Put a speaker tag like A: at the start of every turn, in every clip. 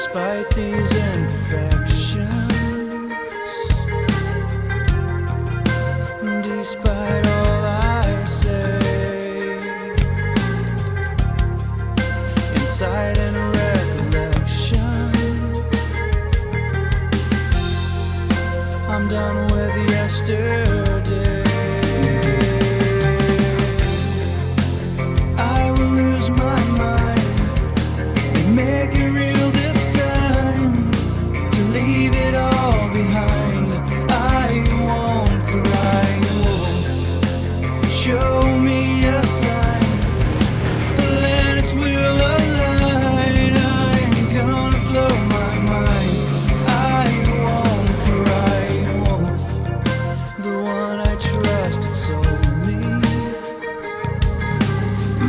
A: despite these imperfections, despite all I say, insight and recollection, I'm done with yesterday. I will lose my mind and make it real this time, to leave it all behind. I won't cry, won't show me a sign. Planets will align, I'm gonna blow my mind. I won't cry, won't. The one I trusted sold me.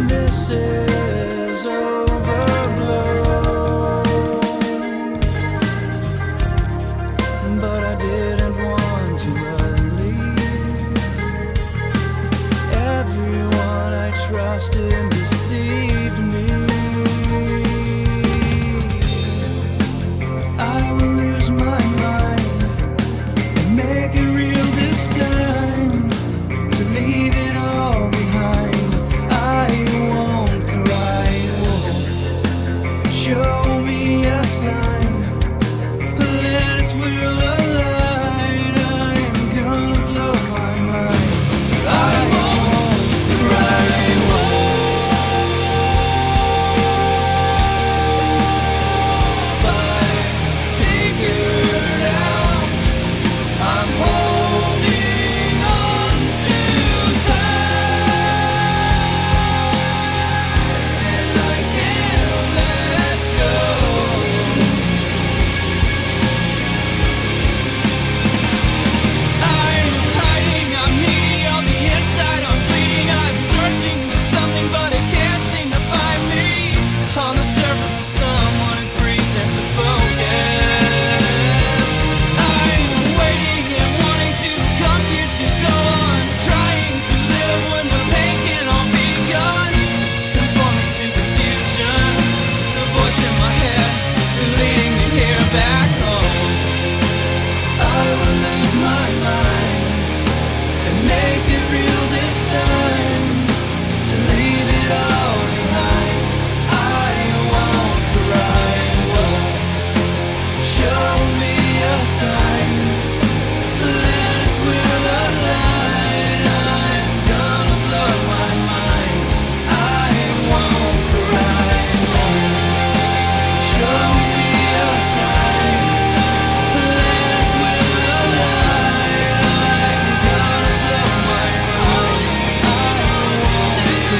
A: This is overblown, but I didn't want to leave. Everyone I trusted deceived me. I will lose my mind and make it real this time, to leave it all behind. I won't cry, won't show me a sign. Planets will align, I'm gonna blow my mind. I won't cry, I figured out I'm holding on to time, and I can't let go. I'm hiding, I'm needy on the inside, I'm bleeding, I'm searching for something, but it can't seem to find me. On the surface of someone who pretends to focus. I'm waiting and wanting to confuse you, go on, trying to live when the pain can all be gone. Conforming to confusion, the voice in my head leading me here back home. I will lose my mind and make it real this time, to leave it all behind. I won't cry, won't show me a sign. Planets will align, I'm gonna blow my mind. I won't cry, won't show me a sign. Planets will align, I'm gonna blow my mind. I won't cry,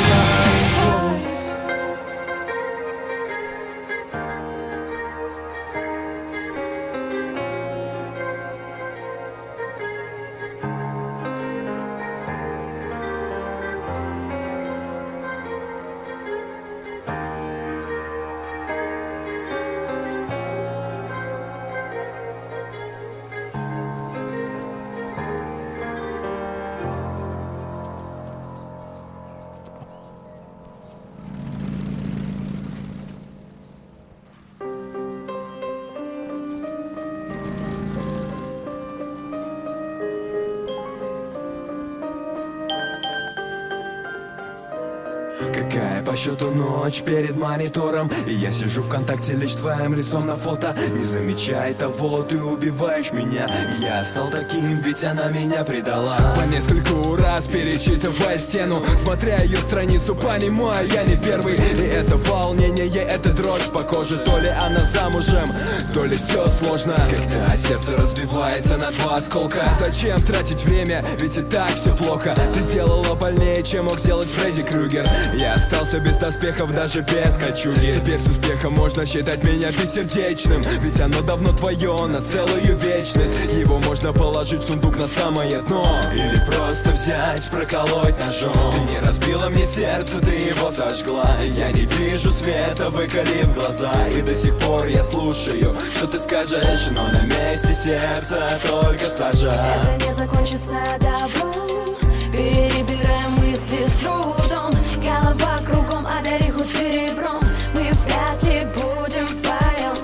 B: Какая по счету ночь перед монитором, и я сижу ВКонтакте лишь твоим лицом на фото. Не замечай того, ты убиваешь меня. Я стал таким, ведь она меня предала. По нескольку раз перечитывая стену, смотря ее страницу, понимаю, я не первый. И это волнение, это дрожь по коже. То ли она замужем, то ли все сложно, когда сердце разбивается на два осколка. Зачем тратить время, ведь и так все плохо. Ты сделала больнее, чем мог сделать Фредди Крюгер. Я остался без доспехов, даже без кольчуги. Теперь с успехом можно считать меня бессердечным, ведь оно давно твое на целую вечность. Его можно положить в сундук на самое дно, или просто взять, проколоть ножом. Ты не разбила мне сердце, ты его сожгла. Я не вижу света, выколив глаза, и до сих пор я слушаю, что ты скажешь, но на месте сердца только сажа.
C: Это не закончится добром, перебираем мысли с трудом. Голова кругом, одари хоть серебром, мы вряд ли будем вдвоем.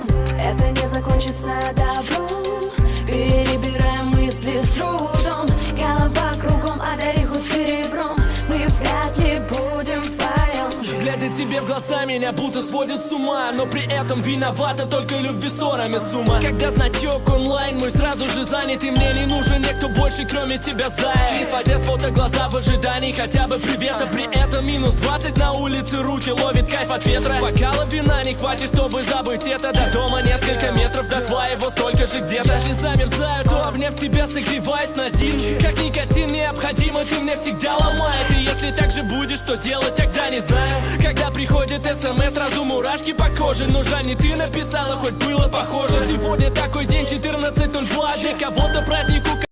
C: кажется добром. Перебираем мысли с трудом. Голова кругом, одари хоть серебром. Мы вряд ли будем вдвоем.
A: Глядя тебе в глаза, меня будто сводит с ума. Но при этом виновата только любви ссорами сумма. Когда значок онлайн мой сразу же занят, и мне не нужен никто больше, кроме тебя, зая. Не сводя с фото глаза в ожидании хотя бы привета. При этом минус 20 на улице, руки ловит кайф от ветра. Бокала вина не хватит, чтобы забыть это. До дома несколько метров, до твоего столько же где-то. Если замерзаю, то обняв тебя согреваюсь на дин. Как никотин необходимо, ты мне всегда ломает. И если так же будешь, что делать, тогда не знаю. Когда приходит СМС, сразу мурашки по коже. Но жаль, не ты написала, хоть было похоже. Сегодня такой день, 14:02. Для кого-то праздник